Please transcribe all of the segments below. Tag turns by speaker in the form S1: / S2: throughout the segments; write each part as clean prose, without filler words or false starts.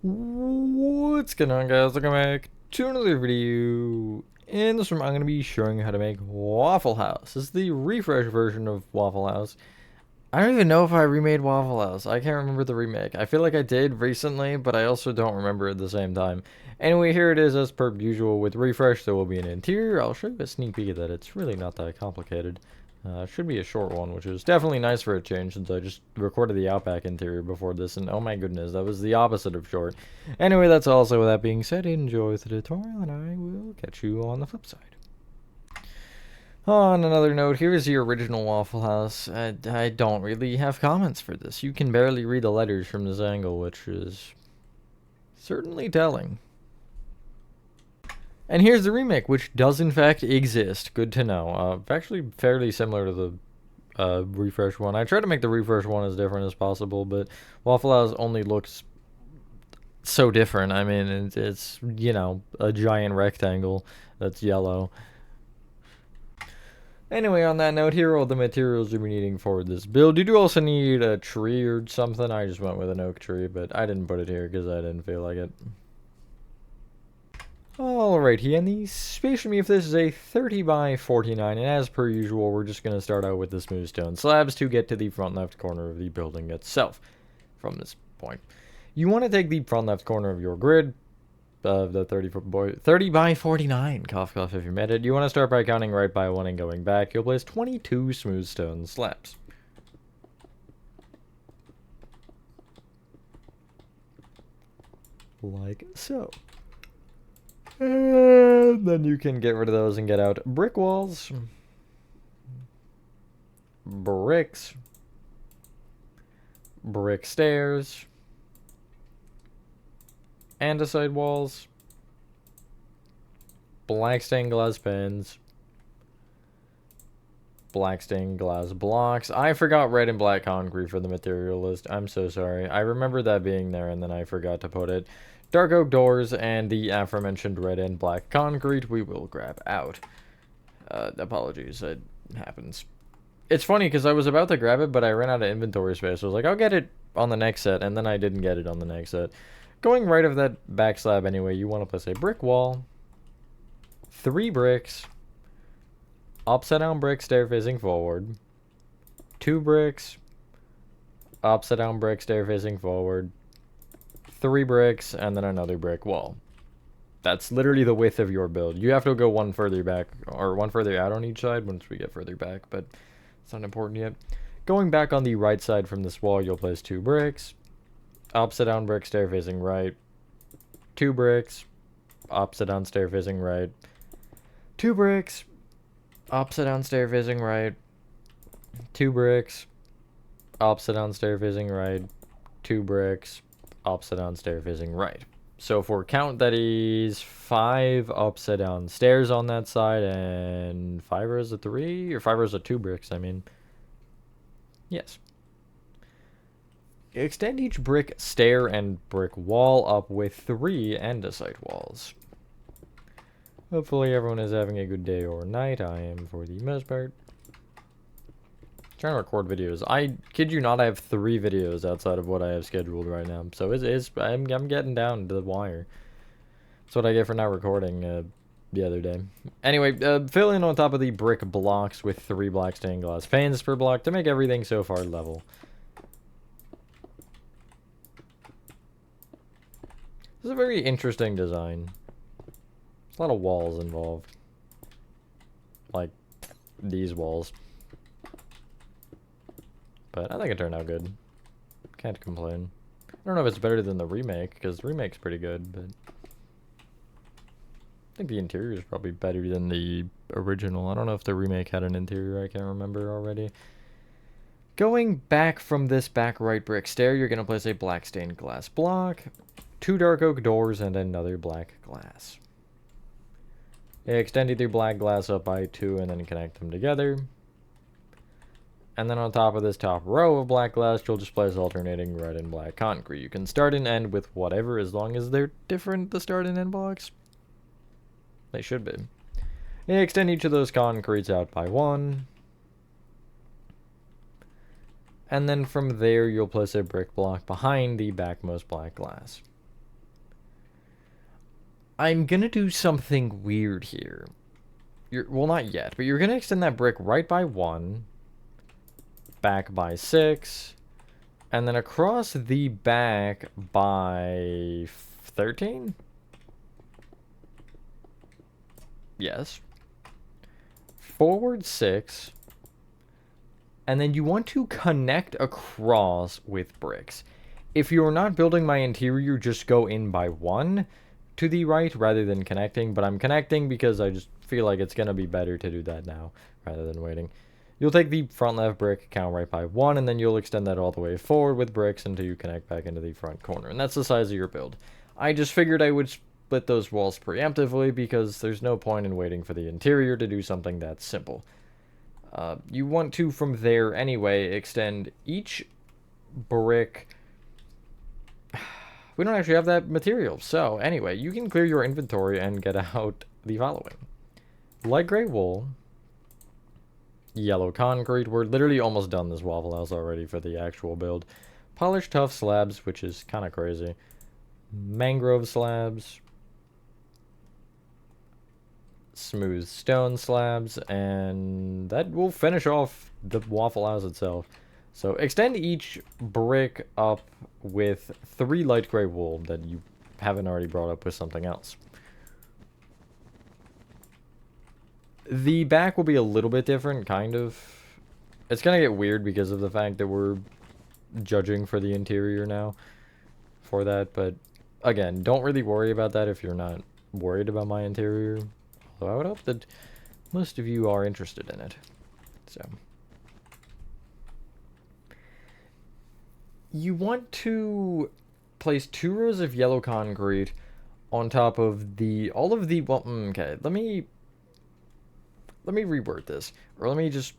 S1: What's going on, guys? Welcome back to another video. In this one, I'm going to be showing you how to make Waffle House. This is the refresh version of Waffle House. I don't even know if I remade Waffle House. I can't remember the remake. I feel like I did recently, but I also don't remember at the same time. Anyway, here it is as per usual with refresh. There will be an interior. I'll show you a sneak peek of that. It's really not that complicated. Should be a short one, which is definitely nice for a change since I just recorded the Outback interior before this, and oh my goodness, that was the opposite of short. Anyway, that's all. So with that being said, enjoy the tutorial, and I will catch you on the flip side. On another note, here is the original Waffle House. I don't really have comments for this. You can barely read the letters from this angle, which is certainly telling. And here's the remake, which does in fact exist. Good to know. Actually fairly similar to the refresh one. I tried to make the refresh one as different as possible, but Waffle House only looks so different. I mean, it's you know, a giant rectangle that's yellow. Anyway, on that note, here are all the materials you'll be needing for this build. You do also need a tree or something. I just went with an oak tree, but I didn't put it here because I didn't feel like it. Alrighty, and the space for me if this is a 30 by 49, and as per usual, we're just going to start out with the smooth stone slabs to get to the front left corner of the building itself from this point. You want to take the front left corner of your grid, of the 30 by 49, cough cough if you met it. You want to start by counting right by one and going back. You'll place 22 smooth stone slabs. Like so. And then you can get rid of those and get out brick walls, bricks, brick stairs, andesite walls, black stained glass pins, black stained glass blocks. I forgot red and black concrete for the material list. I'm so sorry. I remember that being there and then I forgot to put it. Dark oak doors and the aforementioned red and black concrete we will grab out. Apologies, it happens. It's funny because I was about to grab it, but I ran out of inventory space. I was like, I'll get it on the next set, and then I didn't get it on the next set. Going right of that back slab anyway, you want to place a brick wall, 3 bricks, upside down brick stair facing forward, 2 bricks, upside down brick stair facing forward, 3 bricks, and then another brick wall. That's literally the width of your build. You have to go one further back, or one further out on each side once we get further back, but it's not important yet. Going back on the right side from this wall, you'll place 2 bricks, upside down brick stair facing right, 2 bricks, upside down stair facing right, 2 bricks, upside down stair facing right, 2 bricks, upside down stair facing right, 2 bricks, upside down stair facing right. So for count, that is 5 upside down stairs on that side and 5 rows of 3 or 5 rows of 2 bricks. I mean, yes. Extend each brick stair and brick wall up with 3 andesite walls. Hopefully everyone is having a good day or night. I am for the most part. Trying to record videos. I kid you not, I have 3 videos outside of what I have scheduled right now. So I'm getting down to the wire. That's what I get for not recording the other day. Anyway, fill in on top of the brick blocks with 3 black stained glass panes per block to make everything so far level. This is a very interesting design. There's a lot of walls involved. Like these walls. But I think it turned out good. Can't complain. I don't know if it's better than the remake, because the remake's pretty good, but I think the interior is probably better than the original. I don't know if the remake had an interior, I can't remember already. Going back from this back right brick stair, you're going to place a black stained glass block, 2 dark oak doors, and another black glass. Extend either black glass up by 2 and then connect them together. And then on top of this top row of black glass, you'll just place alternating red and black concrete. You can start and end with whatever, as long as they're different, the start and end blocks. They should be. Extend each of those concretes out by 1. And then from there, you'll place a brick block behind the backmost black glass. I'm gonna do something weird here. Well, not yet, but you're gonna extend that brick right by 1, back by 6, and then across the back by 13? Yes. Forward 6, and then you want to connect across with bricks. If you're not building my interior, just go in by 1 to the right rather than connecting, but I'm connecting because I just feel like it's going to be better to do that now rather than waiting. You'll take the front left brick, count right by 1, and then you'll extend that all the way forward with bricks until you connect back into the front corner, and that's the size of your build. I just figured I would split those walls preemptively because there's no point in waiting for the interior to do something that simple. You want to, from there anyway, extend each brick. We don't actually have that material, so anyway, you can clear your inventory and get out the following. Light gray wool, yellow concrete. We're literally almost done this Waffle House already for the actual build. Polished tough slabs, which is kind of crazy. Mangrove slabs. Smooth stone slabs, and that will finish off the Waffle House itself. So extend each brick up with 3 light gray wool that you haven't already brought up with something else. The back will be a little bit different, kind of. It's gonna get weird because of the fact that we're judging for the interior now for that, but again, don't really worry about that if you're not worried about my interior. Although I would hope that most of you are interested in it. So you want to place 2 rows of yellow concrete on top of all of the, well, okay, let me reword this, or let me just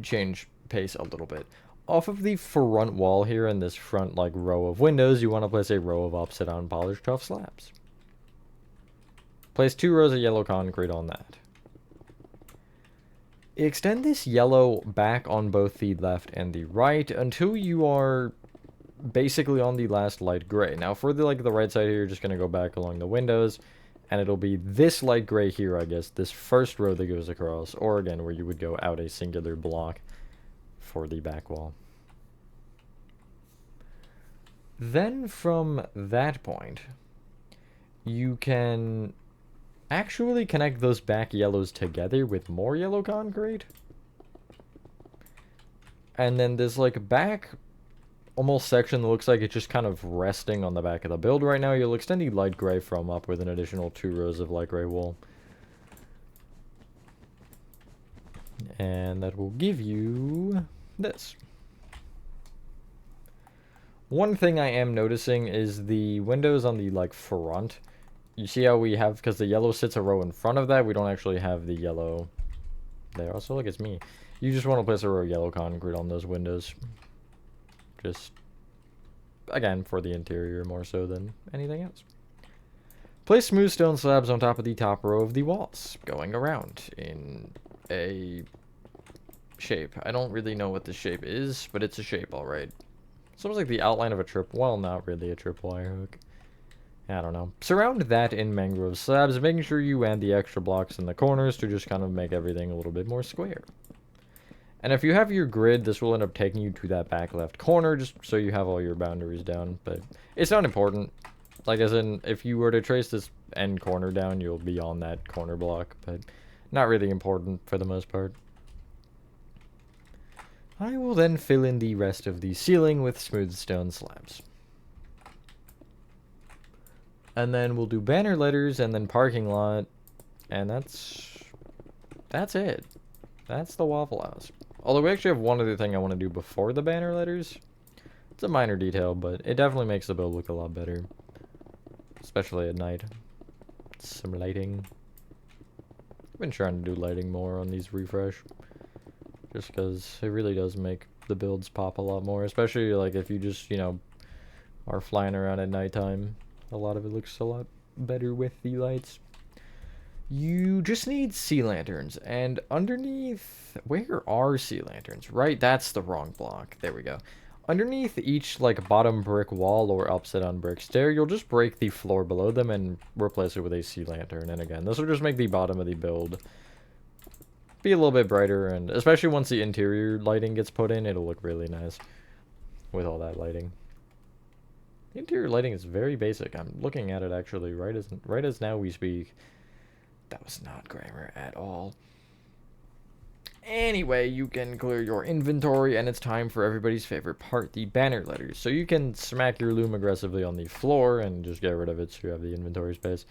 S1: change pace a little bit. Off of the front wall here in this front like row of windows, you want to place a row of upside down polished tough slabs. Place 2 rows of yellow concrete on that. Extend this yellow back on both the left and the right until you are basically on the last light gray. Now for the right side here, you're just going to go back along the windows, and it'll be this light gray here, I guess, this first row that goes across, or again, where you would go out a singular block for the back wall. Then from that point, you can actually connect those back yellows together with more yellow concrete. And then this back almost section that looks like it's just kind of resting on the back of the build right now, you'll extend the light gray from up with an additional 2 rows of light gray wool. And that will give you this. One thing I am noticing is the windows on the front. You see how we have, because the yellow sits a row in front of that, we don't actually have the yellow there. Also, look, it's me. You just want to place a row of yellow concrete on those windows. Just, again, for the interior more so than anything else. Place smooth stone slabs on top of the top row of the walls, going around in a shape. I don't really know what the shape is, but it's a shape, alright. It's almost like the outline of a well, not really a tripwire hook. I don't know. Surround that in mangrove slabs, making sure you add the extra blocks in the corners to just kind of make everything a little bit more square. And if you have your grid, this will end up taking you to that back left corner, just so you have all your boundaries down. But it's not important. Like, as in, if you were to trace this end corner down, you'll be on that corner block. But not really important for the most part. I will then fill in the rest of the ceiling with smooth stone slabs. And then we'll do banner letters and then parking lot. And that's it. That's the Waffle House. Although we actually have one other thing I want to do before the banner letters. It's a minor detail, but it definitely makes the build look a lot better. Especially at night. Some lighting. I've been trying to do lighting more on these refresh. Just because it really does make the builds pop a lot more. Especially if you just, are flying around at nighttime. A lot of it looks a lot better with the lights. You just need sea lanterns, and underneath, where are sea lanterns? Right, that's the wrong block. There we go. Underneath each, like, bottom brick wall or upside down brick stair, you'll just break the floor below them and replace it with a sea lantern. And again, this will just make the bottom of the build be a little bit brighter, and especially once the interior lighting gets put in, it'll look really nice with all that lighting. The interior lighting is very basic. I'm looking at it actually right as now we speak. That was not grammar at all. Anyway, you can clear your inventory, and it's time for everybody's favorite part, the banner letters. So you can smack your loom aggressively on the floor and just get rid of it so you have the inventory space.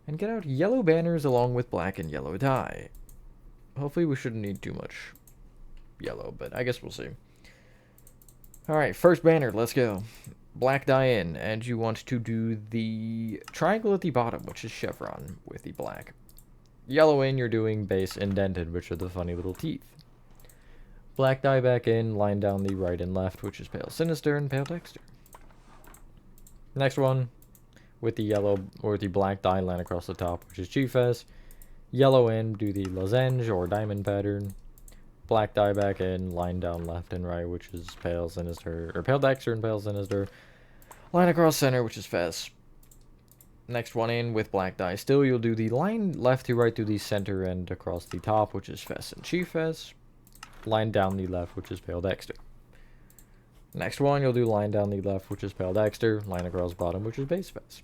S1: And get out yellow banners along with black and yellow dye. Hopefully we shouldn't need too much yellow, but I guess we'll see. Alright, first banner, let's go. Black dye in, and you want to do the triangle at the bottom, which is chevron, with the black. Yellow in, you're doing base indented, which are the funny little teeth. Black dye back in, line down the right and left, which is pale sinister and pale dexter. Next one, with the yellow or the black dye line across the top, which is chief S. Yellow in, do the lozenge or diamond pattern. Black dye back in, line down left and right, which is pale sinister, or pale dexter and pale sinister. Line across center, which is fess. Next one in with black dye still, you'll do the line left to right through the center and across the top, which is fess and chief fess. Line down the left, which is pale dexter. Next one, you'll do line down the left, which is pale dexter. Line across bottom, which is base fess.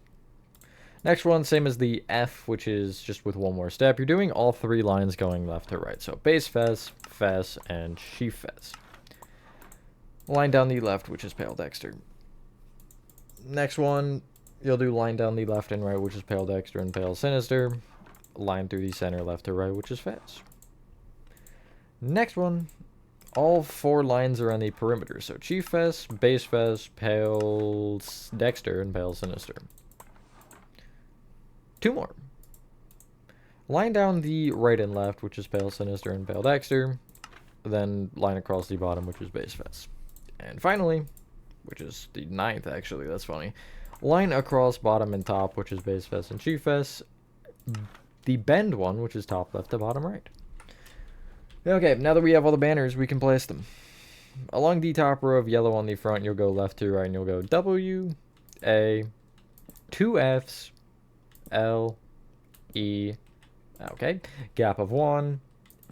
S1: Next one, same as the F, which is just with one more step. You're doing all three lines going left to right. So base fess, fess, and chief fess. Line down the left, which is pale dexter. Next one, you'll do line down the left and right, which is pale dexter and pale sinister. Line through the center left to right, which is fess. Next one, all four lines are on the perimeter. So chief fess, base fess, pale dexter, and pale sinister. Two more. Line down the right and left, which is pale sinister and pale dexter. Then line across the bottom, which is base fess. And finally, which is the ninth actually, that's funny. Line across bottom and top, which is base fess and chief fess. The bend one, which is top left to bottom right. Okay, now that we have all the banners, we can place them. Along the top row of yellow on the front, you'll go left to right, and you'll go W, A, 2 Fs, L, E, okay, gap of 1,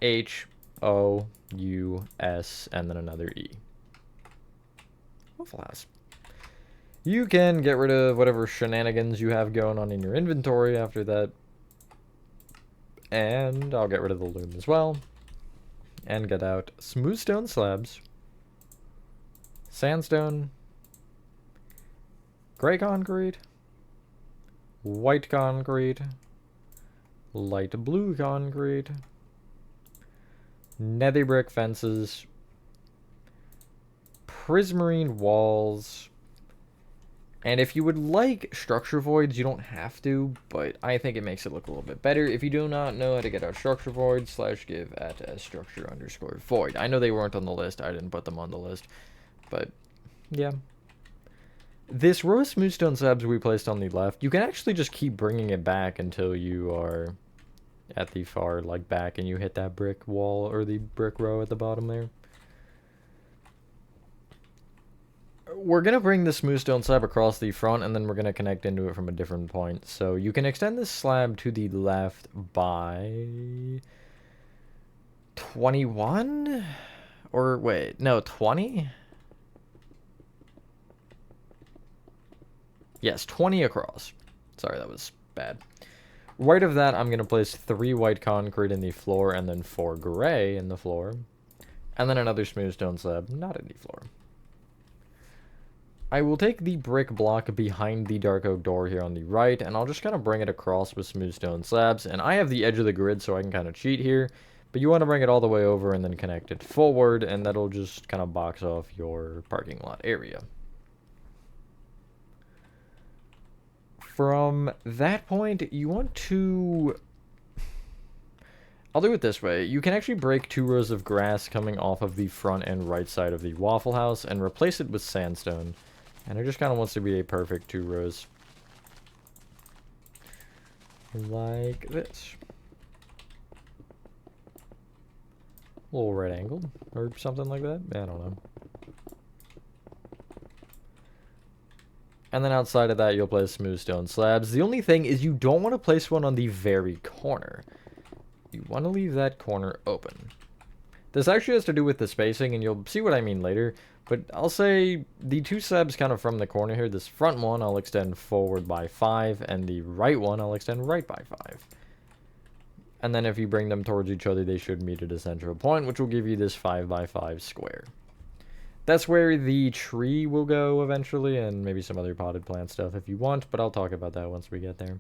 S1: H, O, U, S, and then another E. Waffle House. You can get rid of whatever shenanigans you have going on in your inventory after that. And I'll get rid of the loom as well. And get out smooth stone slabs, sandstone, gray concrete, white concrete, light blue concrete, nether brick fences, prismarine walls, and if you would like structure voids, you don't have to, but I think it makes it look a little bit better. If you do not know how to get out structure voids, /give at structure_void. I know they weren't on the list, I didn't put them on the list, but yeah. This row of smooth stone slabs we placed on the left, you can actually just keep bringing it back until you are at the far back and you hit that brick wall or the brick row at the bottom there. We're going to bring the smooth stone slab across the front, and then we're going to connect into it from a different point. So you can extend this slab to the left by 21? Or wait, no, 20? Yes, 20 across. Sorry, that was bad. Right of that, I'm going to place 3 white concrete in the floor and then 4 gray in the floor. And then another smooth stone slab, not in the floor. I will take the brick block behind the dark oak door here on the right, and I'll just kind of bring it across with smooth stone slabs. And I have the edge of the grid, so I can kind of cheat here. But you want to bring it all the way over and then connect it forward, and that'll just kind of box off your parking lot area. From that point, you want to... I'll do it this way. You can actually break 2 rows of grass coming off of the front and right side of the Waffle House and replace it with sandstone. And it just kind of wants to be a perfect 2 rows. Like this. A little right angle or something like that. I don't know. And then outside of that, you'll place smooth stone slabs. The only thing is you don't want to place one on the very corner. You want to leave that corner open. This actually has to do with the spacing, and you'll see what I mean later. But I'll say the two slabs kind of from the corner here. This front one I'll extend forward by 5, and the right one I'll extend right by 5. And then if you bring them towards each other, they should meet at a central point, which will give you this 5 by 5 square. That's where the tree will go eventually, and maybe some other potted plant stuff if you want, but I'll talk about that once we get there.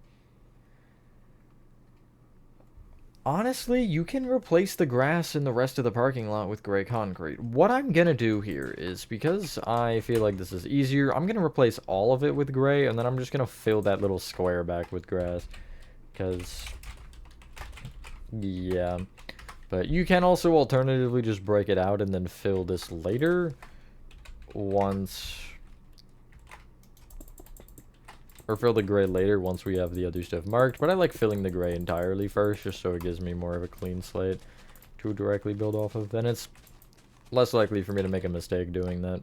S1: Honestly, you can replace the grass in the rest of the parking lot with gray concrete. What I'm gonna do here is, because I feel like this is easier, I'm gonna replace all of it with gray, and then I'm just gonna fill that little square back with grass. Because, yeah. But you can also alternatively just break it out and then fill this later. Once, or fill the gray later once we have the other stuff marked, but I like filling the gray entirely first just so it gives me more of a clean slate to directly build off of. Then it's less likely for me to make a mistake doing that,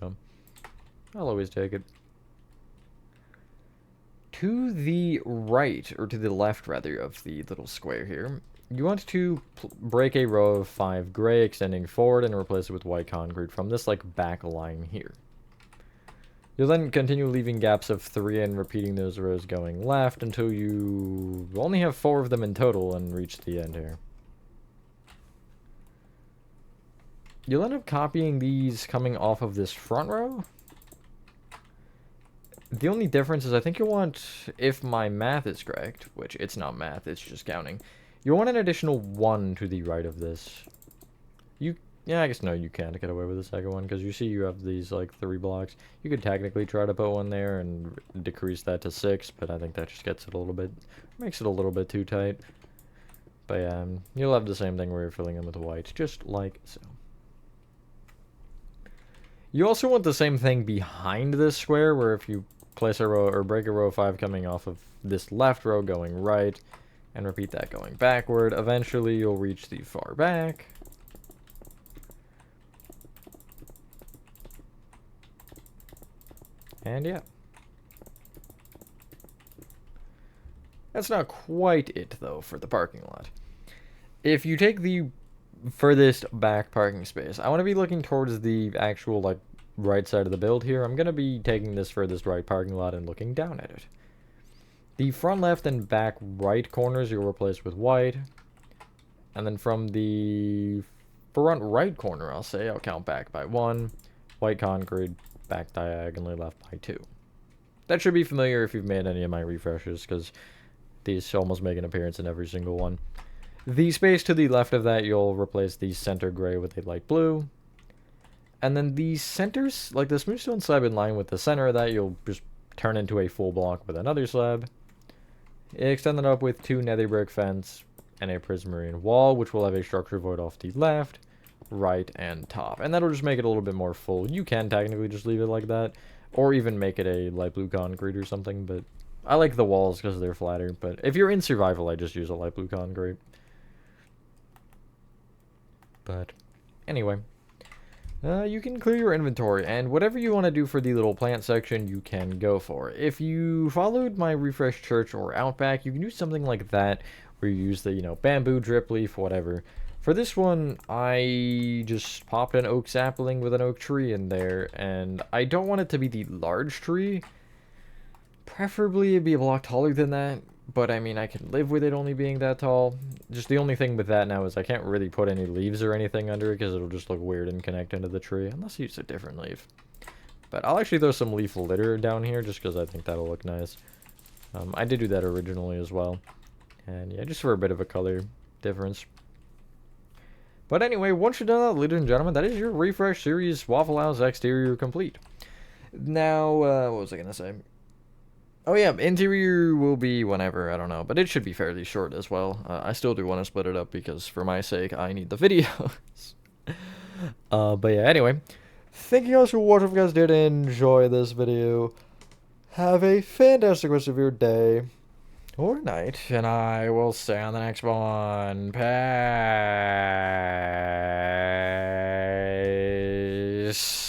S1: so I'll always take it. To the right, or to the left rather, of the little square here, you want to break a row of 5 gray extending forward and replace it with white concrete from this like back line here. You'll then continue leaving gaps of 3 and repeating those rows going left until you only have 4 of them in total and reach the end here. You'll end up copying these coming off of this front row. The only difference is I think you'll want, if my math is correct, which it's not math, it's just counting, you'll want an additional 1 to the right of this. Yeah, I guess no, you can't get away with the second one, because you see you have these, like, 3 blocks. You could technically try to put one there and decrease that to 6, but I think that just gets it a little bit, makes it a little bit too tight. But yeah, you'll have the same thing where you're filling them with white, just like so. You also want the same thing behind this square, where if you place a row, or break a row of 5 coming off of this left row going right, and repeat that going backward, eventually you'll reach the far back. And yeah. That's not quite it, though, for the parking lot. If you take the furthest back parking space, I want to be looking towards the actual, like, right side of the build here. I'm going to be taking this furthest right parking lot and looking down at it. The front left and back right corners you'll replace with white. And then from the front right corner, I'll count back by 1. White concrete, back diagonally left by 2. That should be familiar if you've made any of my refreshes, because these almost make an appearance in every single one. The space to the left of that, you'll replace the center gray with a light blue. And then the centers, like the smooth stone slab in line with the center of that, you'll just turn into a full block with another slab. Extend it up with 2 nether brick fence and a prismarine wall, which will have a structure void off the left, right, and top. And that'll just make it a little bit more full. You can technically just leave it like that, or even make it a light blue concrete or something, but I like the walls because they're flatter. But if you're in survival, I just use a light blue concrete. But anyway, you can clear your inventory, and whatever you want to do for the little plant section, you can go for. If you followed my refresh church or outback, you can do something like that, where you use the, bamboo, drip leaf, whatever. For this one, I just popped an oak sapling with an oak tree in there, and I don't want it to be the large tree. Preferably it'd be a block taller than that, but I mean, I can live with it only being that tall. Just the only thing with that now is I can't really put any leaves or anything under it, because it'll just look weird and connect into the tree, unless you use a different leaf. But I'll actually throw some leaf litter down here, just because I think that'll look nice. I did do that originally as well. And yeah, just for a bit of a color difference. But anyway, once you're done that, ladies and gentlemen, that is your refresh series Waffle House exterior complete. Now, what was I going to say? Oh yeah, interior will be whenever, I don't know, but it should be fairly short as well. I still do want to split it up because for my sake, I need the videos. But yeah, anyway, thank you guys for watching. If you guys did enjoy this video, have a fantastic rest of your day or night, and I will see you on the next one. Peace.